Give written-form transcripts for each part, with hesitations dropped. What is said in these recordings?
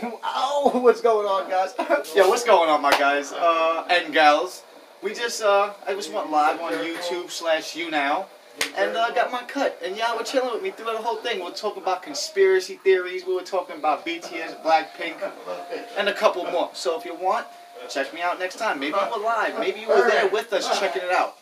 Oh, what's going on, guys? Yeah, what's going on, my guys and gals? We just, I just went live on YouTube/YouNow, and got my cut. And y'all were chilling with me throughout the whole thing. We were talking about conspiracy theories. We were talking about BTS, Blackpink, and a couple more. So if you want, check me out next time. Maybe you were live. Maybe you were there with us checking it out.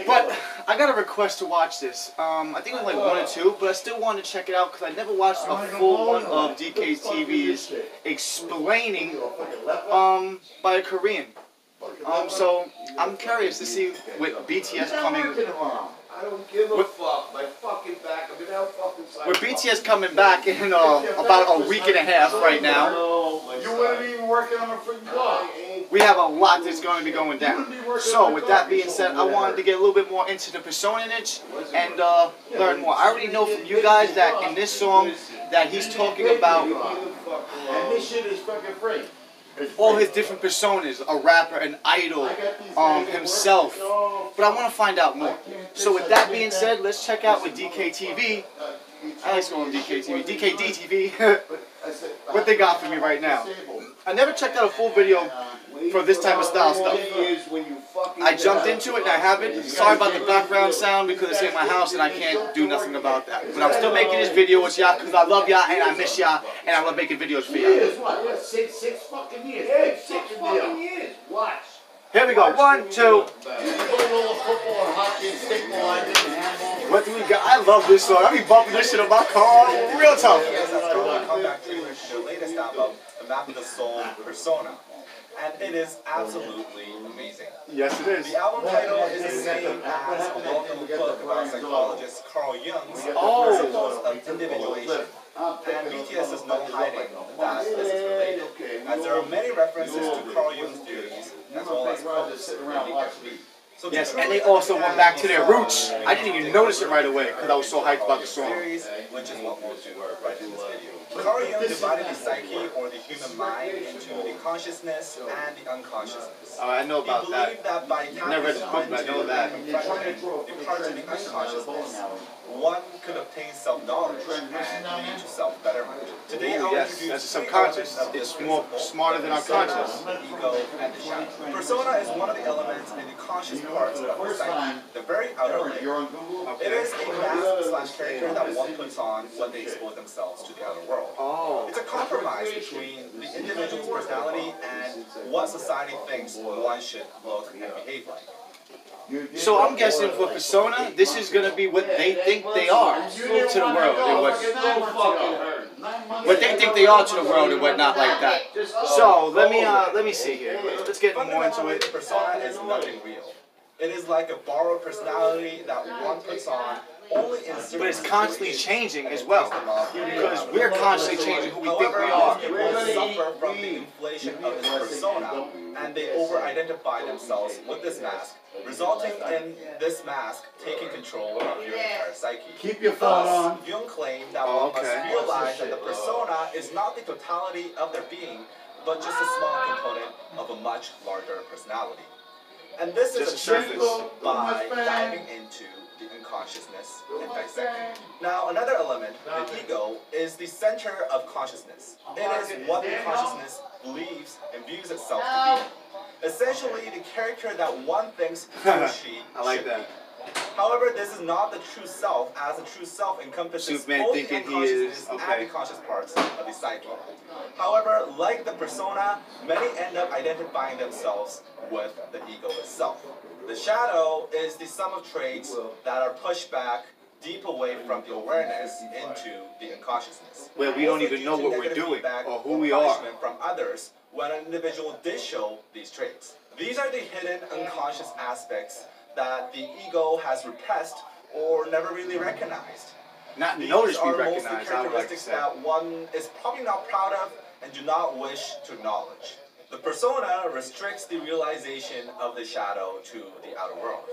But I got a request to watch this. I think it was like 1 or 2, but I still wanted to check it out because I never watched a full one of DK's TV's explaining by a Korean. So I'm curious to see with BTS coming. I don't give a fuck. My fucking back. I've been out fucking side. With BTS coming back in about a week and a half right now. You weren't even working on a freaking car. We have a lot that's going to be going down. So with that being said, I wanted to get a little bit more into the personage and learn more. I already know from you guys that in this song that he's talking about And this shit is fucking free. all his different personas, a rapper, an idol, himself. But I want to find out more. So with that being said, let's check out with DKTV. I like to call him DKTV. DKDTV. What they got for me right now. I never checked out a full video for this type of style stuff. I jumped into it and I haven't. Sorry about the background sound because it's in my house and I can't do nothing about that. But I'm still making this video with y'all because I love y'all and I miss y'all and I love making videos for y'all. Six fucking years. Hey, 6 fucking years. Watch. Here we go. 1, 2. What do we got? I love this song. I be bumping this shit on my car. Real tough. Come back to the latest album, The Map of the Soul Persona. And it is absolutely amazing. Yes, it is. The album title is the same as a well-known book about psychologist Carl Jung's Principles of Individuation. And BTS is no hiding that this is related, as there are many references to Carl Jung's theories, as well as quotes in the So yes, and they also went back to their roots. I didn't even notice it right away because I was so hyped about the song. Which is what we'll do right in this video. Carl Jung divided the psyche, or the human mind, into the consciousness and the unconsciousness. I know about that. He believed that by I never read the book, but I know that. the parts of the unconsciousness, one could obtain self-knowledge and lead to self-betterment. Today, I'll Yes, introduce that's subconscious. It's more smarter than unconscious. The ego and the shadow. Persona is one of the elements in the conscious parts of the psyche, the very outer layer. It is a mask/character that one puts on when they expose themselves to the outer world. Oh. It's a compromise between the individual's personality and what society thinks one should look and behave like. So I'm guessing for Persona, this is going to be what they think they are to the world and what they think they are to the world and whatnot like that. So let me see here. Let's get more into it. Persona is nothing real. It is like a borrowed personality that one puts on only in certain But it's constantly changing as well, because we're constantly changing who we think we are. People suffer from the inflation of this persona, and they over-identify themselves with this mask, resulting in this mask taking control of your entire psyche. Keep your phone on. Jung claimed that one must realize that the persona is not the totality of their being, but just a small component of a much larger personality. And this is achieved by diving into the unconsciousness and dissecting. Now, another element, the ego, is the center of consciousness. It is what the consciousness believes and views itself to be. Essentially, the character that one thinks he or she should be. However, this is not the true self, as the true self encompasses both the unconsciousness and the conscious parts of the psyche. However, like the persona, many end up identifying themselves with the ego itself. The shadow is the sum of traits that are pushed back deep away from the awareness into the unconsciousness. Where we don't even know what we're doing or who we are. From others when an individual did show these traits. These are the hidden unconscious aspects that the ego has repressed or never really recognized. Not noticed, we These are recognize, mostly characteristics that one is probably not proud of and do not wish to acknowledge. The persona restricts the realization of the shadow to the outer world.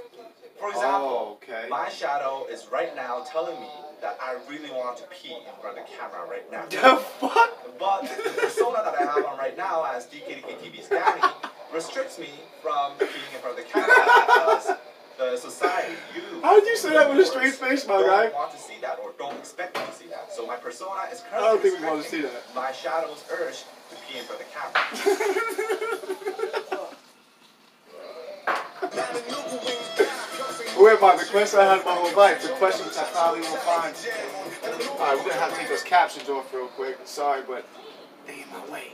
For example, my shadow is right now telling me that I really want to pee in front of the camera right now. The fuck? But the persona that I have on right now as DKTV's Danny restricts me from being in front of the camera because the society, how did you say that with a straight face, my guy? Don't want to see that or don't expect me to see that. So my persona is I don't currently think we want to see restricting that. my shadow's urge to pee in front of the camera. Who am I? The question I had my whole life. The question which I probably won't find. Alright, we're gonna have to take those captions off real quick. Sorry, but they in my way.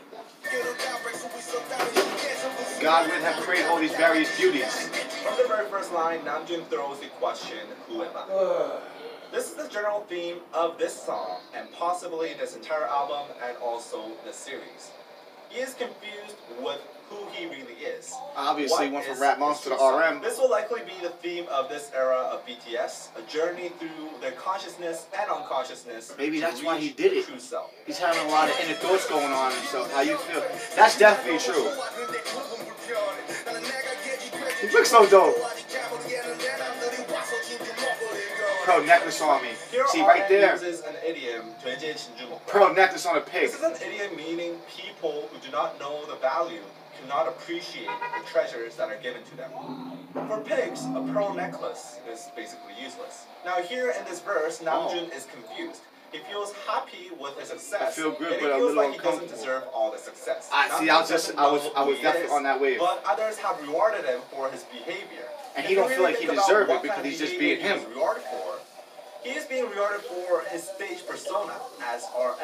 God would have created all these various beauties. From the very first line, Namjoon throws the question, who am I? This is the general theme of this song, and possibly this entire album, and also the series. He is confused with who he really is. Obviously, went from Rap Monster to RM. This will likely be the theme of this era of BTS, a journey through their consciousness and unconsciousness. Maybe that's why he did it. True self. He's having a lot of inner thoughts going on and stuff. How you feel? That's definitely true. He looks so dope. Pearl necklace on me. See right there. Uses an idiom, Pearl necklace on a pig. This is an idiom meaning people who do not know the value cannot appreciate the treasures that are given to them. For pigs, a pearl necklace is basically useless. Now here in this verse, Namjoon is confused. He feels happy with his success. I feel good, and but he a feels little like he doesn't uncomfortable. deserve all the success. I was definitely on that wave. But others have rewarded him for his behavior. And he don't feel like he deserved it because he's just being him. He is being rewarded for his stage persona as RM.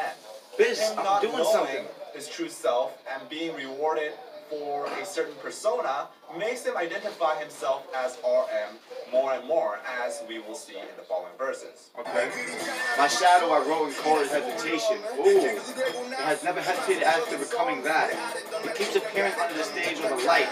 Biz, Him I'm not doing knowing something. his true self and being rewarded for a certain persona makes him identify himself as RM more and more, as we will see in the following verses. Okay. My shadow I wrote in chorus hesitation. Ooh. It has never hesitated after becoming that. It keeps appearing under the stage or the light.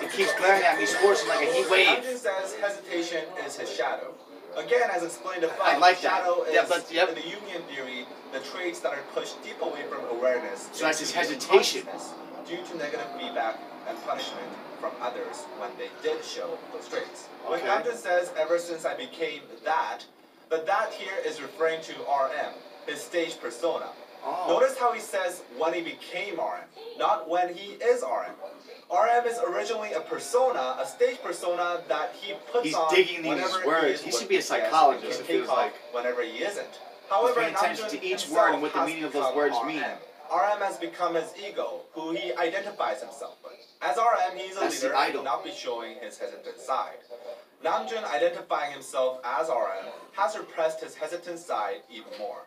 It keeps glaring at me, scorching like a heat wave. Namjoon says hesitation is his shadow. Again, as explained above, I like that. shadow is, Yeah, but, yep. in the Jungian theory, the traits that are pushed deep away from awareness. So that's his into hesitation. consciousness due to negative feedback and punishment from others when they did show those traits. When Okay. Namjoon says, ever since I became that, the that here is referring to RM, his stage persona. Oh. Notice how he says when he became RM, not when he is RM. RM is originally a persona, a stage persona that he puts He's on digging these whenever words. is He with should be a BTS, psychologist, and it can feels take off like. whenever he isn't. However, Paying attention Namjoon to each himself word and what the has meaning of those become words RM. mean. RM has become his ego, who he identifies himself with. As RM, he's a That's the leader and idol. will not be showing his hesitant side. Namjoon, identifying himself as RM, has repressed his hesitant side even more.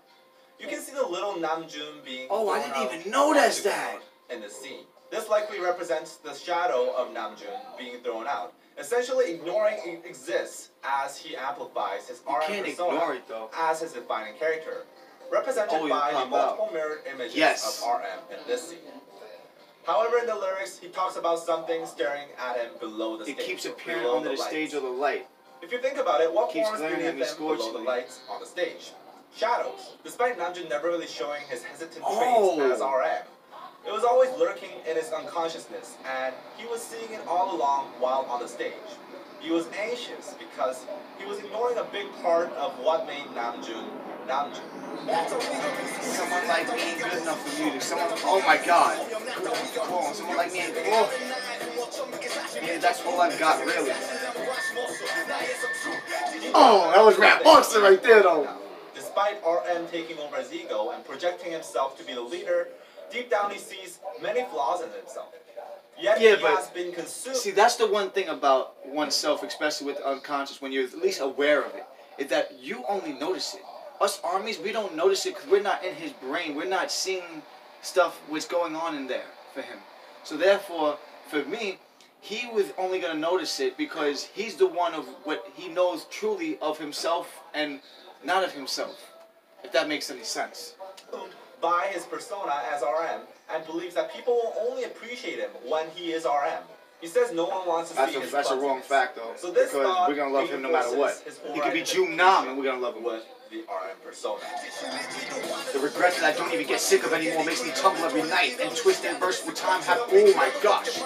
You can see the little Namjoon being Oh, I thrown didn't out even notice onto the that. ground in the scene. This likely represents the shadow of Namjoon being thrown out, essentially ignoring it exists as he amplifies his RM can't persona ignore it, though. as his defining character, represented Oh, by the come multiple out. mirrored images Yes. of RM in this scene. However, in the lyrics, he talks about something staring at him below the It stage. keeps appearing below under the stage lights. or the light. If you think about it, what Keeps forms glaring at beneath me them below the scorchingly. lights on the stage? Shadows. Despite Namjoon never really showing his hesitant Oh. traits as RM, it was always lurking in his unconsciousness, and he was seeing it all along while on the stage. He was anxious because he was ignoring a big part of what made Namjoon Namjoon. Someone like me ain't good enough for music. Oh my god. Oh, someone like me ain't, yeah, that's all I've got, really. Oh, that was Rap Monster right there, though. Despite RM taking over his ego and projecting himself to be the leader, deep down he sees many flaws in himself. Yet Yeah, he but has been consumed. see, that's the one thing about oneself, especially with the unconscious, when you're at least aware of it, is that you only notice it. Us armies, we don't notice it because we're not in his brain. We're not seeing stuff what's going on in there for him. So therefore, for me, he was only going to notice it because he's the one of what he knows truly of himself and not of himself, if that makes any sense. By his persona as RM, and believes that people will only appreciate him when he is RM. He says no one wants to see his That's a wrong clumsiness. fact, though, So this because thought we're going to love him no matter what. reinforces his He could be overidentification Jung-nam and we're going to love him. with the RM persona. The regret that I don't even get sick of anymore makes me tumble every night and twist and burst with time. Oh my gosh.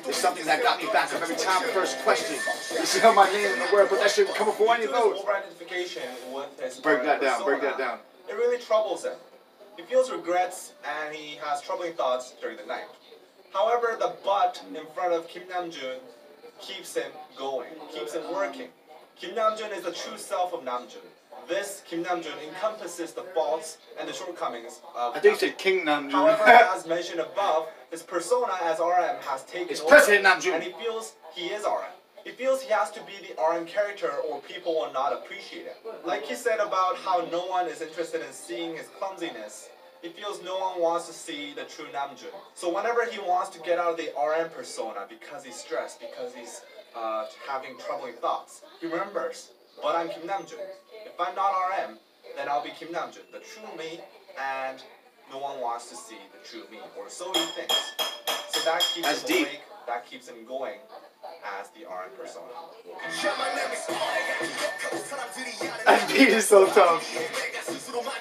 There's something that got me back up every time. First question. You see how my name in the word, but that shit would come before any of those. Over-identification with his Break RM that down, break persona, that down. It really troubles him. He feels regrets and he has troubling thoughts during the night. However, the but in front of Kim Namjoon keeps him going, keeps him working. Kim Namjoon is the true self of Namjoon. This Kim Namjoon encompasses the faults and the shortcomings of I think you said King Namjoon. However, as mentioned above, his persona as RM has taken It's over, President Namjoon. and he feels he is RM. He feels he has to be the RM character or people will not appreciate it. Like he said about how no one is interested in seeing his clumsiness, he feels no one wants to see the true Namjoon. So whenever he wants to get out of the RM persona because he's stressed, because he's having troubling thoughts, he remembers, but I'm Kim Namjoon. If I'm not RM, then I'll be Kim Namjoon, the true me, and no one wants to see the true me, or so he thinks. So that keeps him awake, that keeps him going as the RM persona. That beat is so tough.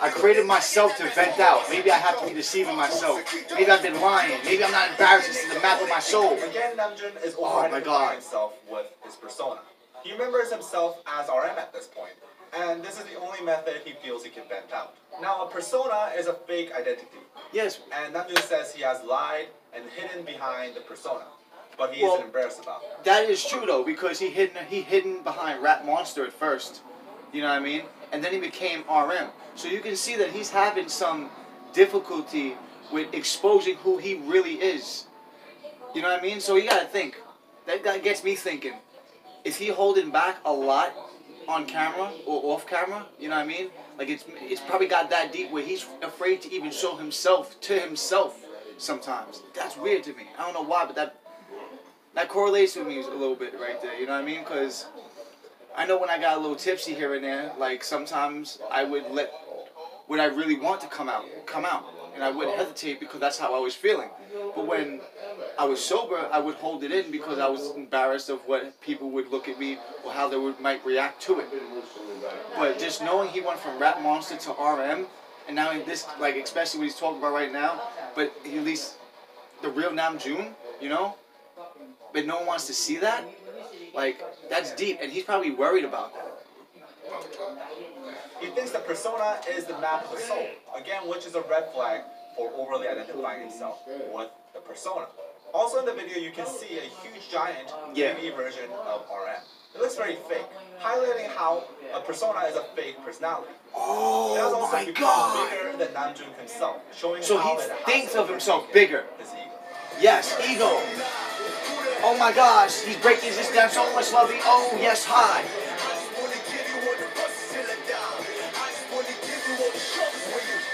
I created myself to vent out. Maybe I have to be deceiving myself. Maybe I've been lying. Maybe I'm not embarrassed. This is the map of my soul. Again, Namjoon is over-identifying himself with his persona. He remembers himself as RM at this point, and this is the only method he feels he can vent out. Now, a persona is a fake identity. Yes. And Namjoon says he has lied and hidden behind the persona, but he isn't embarrassed about it. That is true though, because he hidden behind Rap Monster at first. You know what I mean? And then he became RM. So you can see that he's having some difficulty with exposing who he really is. You know what I mean? So you gotta think. That gets me thinking. Is he holding back a lot on camera or off camera? You know what I mean? Like it's probably got that deep where he's afraid to even show himself to himself sometimes. That's weird to me. I don't know why, but that correlates with me a little bit right there. You know what I mean? Because I know when I got a little tipsy here and there, like sometimes I would let what I really want to come out. And I wouldn't hesitate because that's how I was feeling. But when I was sober, I would hold it in because I was embarrassed of what people would look at me or how they might react to it. But just knowing he went from Rap Monster to RM, and now in this, like especially what he's talking about right now, but at least the real Namjoon, you know? But no one wants to see that? Like, that's deep, and he's probably worried about that. He thinks the persona is the map of the soul, again, which is a red flag for overly identifying himself with the persona. Also in the video, you can see a huge giant 3D version of RM. It looks very fake, highlighting how a persona is a fake personality. Oh my God! Bigger than Namjoon himself, showing so how he thinks of himself bigger. His ego. Yes, ego. Oh my gosh, he's breaking this down so much, lovey. Oh yes, high.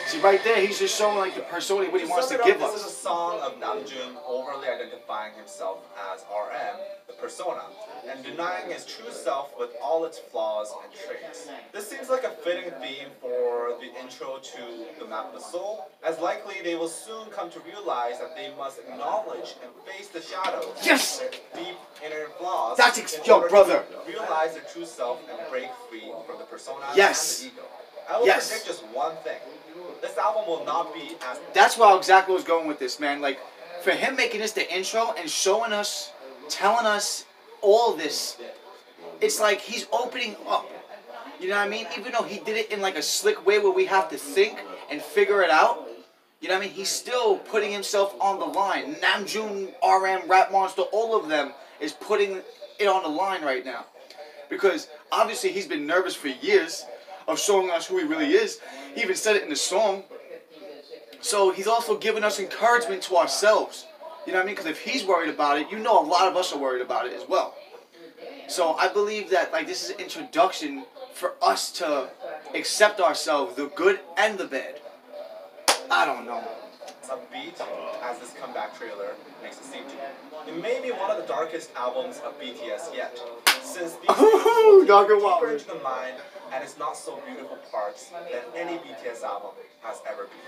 See, right there, he's just showing like the persona what he wants to give us. This is a song of Namjoon overly identifying himself as RM, the persona, and denying his true self with all its flaws and traits. This seems like a fitting theme for the intro to the Map of the Soul, as likely they will soon come to realize that they must acknowledge and face the shadows, their deep inner flaws, Yo, brother. Realize their true self and break free from the persona and the ego. I will predict just one thing. This album will not be as... That's where exactly I was going with this, man. Like, for him making this the intro and showing us, telling us all this, it's like he's opening up. You know what I mean? Even though he did it in like a slick way where we have to think and figure it out, you know what I mean? He's still putting himself on the line. Namjoon, RM, Rap Monster, all of them is putting it on the line right now. Because obviously he's been nervous for years of showing us who he really is. He even said it in the song. So he's also giving us encouragement to ourselves. You know what I mean? Because if he's worried about it, you know a lot of us are worried about it as well. So I believe that like this is an introduction for us to accept ourselves, the good and the bad. I don't know. Upbeat as this comeback trailer makes it seem to me. It may be one of the darkest albums of BTS yet, since these songs go deeper into the mind and it's not so beautiful parts than any BTS album has ever been.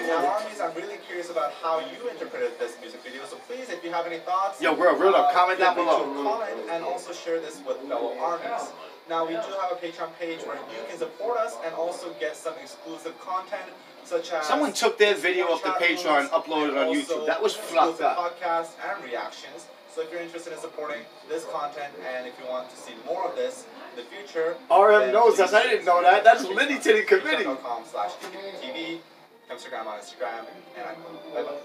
Now, armies, I'm really curious about how you interpreted this music video, so please, if you have any thoughts, real up, comment down below. Comment and also share this with fellow armies. Now, we do have a Patreon page where you can support us and also get some exclusive content, such as... Someone took their video off the Patreon and uploaded it on YouTube. That was fluffed up. Podcasts and reactions. So if you're interested in supporting this content and if you want to see more of this in the future... RM knows us. I didn't know that. That's Liddy Titty Committee. patreon.com/TV, Instagram on Instagram, and bye-bye.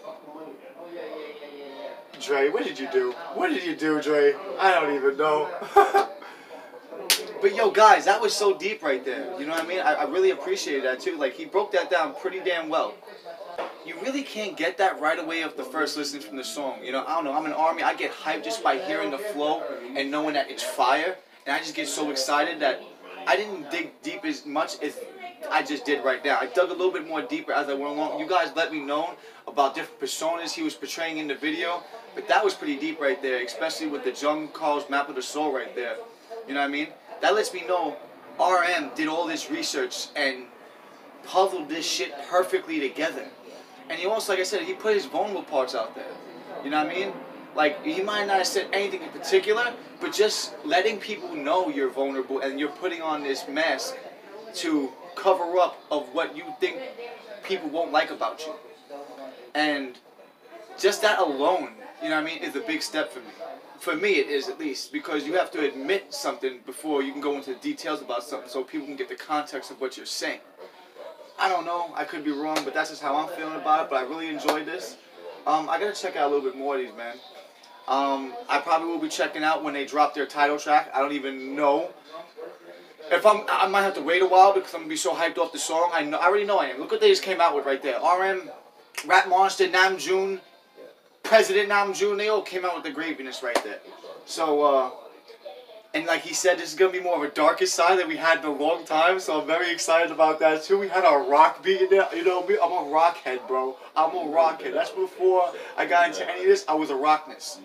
Dre, what did you do? What did you do, Dre? I don't even know. But yo, guys, that was so deep right there. You know what I mean? I really appreciated that too. Like, he broke that down pretty damn well. You really can't get that right away off the first listen from the song. You know, I don't know. I'm an army. I get hyped just by hearing the flow and knowing that it's fire. And I just get so excited that I didn't dig deep as much as I just did right now. I dug a little bit more deeper as I went along. You guys let me know about different personas he was portraying in the video. But that was pretty deep right there, especially with the Jung Carl's Map of the Soul right there. You know what I mean? That lets me know RM did all this research and puzzled this shit perfectly together. And he also, like I said, he put his vulnerable parts out there. You know what I mean? Like, he might not have said anything in particular, but just letting people know you're vulnerable and you're putting on this mask to cover up of what you think people won't like about you. And just that alone, you know what I mean, is a big step for me. For me, it is, at least, because you have to admit something before you can go into the details about something so people can get the context of what you're saying. I don't know, I could be wrong, but that's just how I'm feeling about it, but I really enjoyed this. I gotta check out a little bit more of these, man. I probably will be checking out when they drop their title track. I don't even know. If I might have to wait a while because I'm gonna be so hyped off the song. I already know I am. Look what they just came out with right there. RM, Rap Monster, Namjoon, President Namjoon, they all came out with the graviness right there. So, and like he said, this is going to be more of a darker side that we had in a long time, so I'm very excited about that too. We had a rock beat in there. You know me, I'm a rock head, bro. I'm a rock head. That's before I got into any of this, I was a rockness.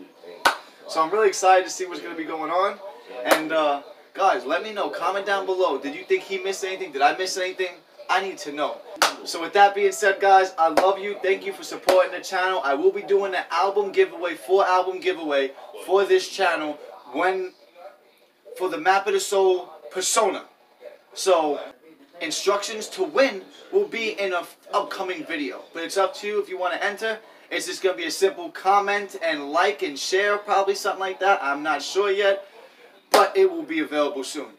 So I'm really excited to see what's going to be going on. And guys, let me know. Comment down below. Did you think he missed anything? Did I miss anything? I need to know. So with that being said, guys, I love you. Thank you for supporting the channel. I will be doing an album giveaway, full album giveaway for this channel for the Map of the Soul persona. So instructions to win will be in an upcoming video. But it's up to you if you want to enter. It's just going to be a simple comment and like and share, probably something like that. I'm not sure yet, but it will be available soon.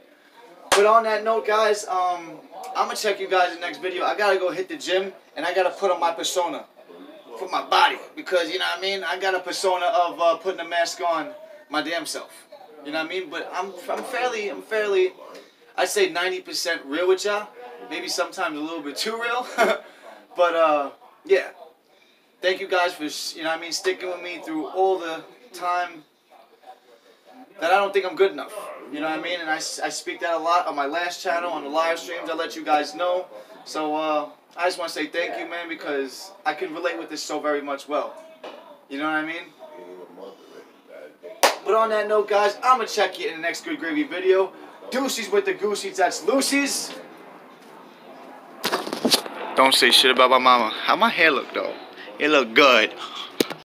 But on that note, guys, I'm going to check you guys in the next video. I got to go hit the gym, and I got to put on my persona for my body. Because, you know what I mean, I got a persona of putting a mask on my damn self. You know what I mean? But I'm fairly, I'd say 90% real with y'all. Maybe sometimes a little bit too real. But, yeah. Thank you guys for, you know what I mean, sticking with me through all the time that I don't think I'm good enough. You know what I mean? And I speak that a lot on my last channel, on the live streams. I let you guys know. So I just want to say thank you, man, because I can relate with this so very much well. You know what I mean? But on that note, guys, I'm going to check you in the next Good Gravy video. Deuces with the goosies. That's Lucy's. Don't say shit about my mama. How my hair look, though? It look good.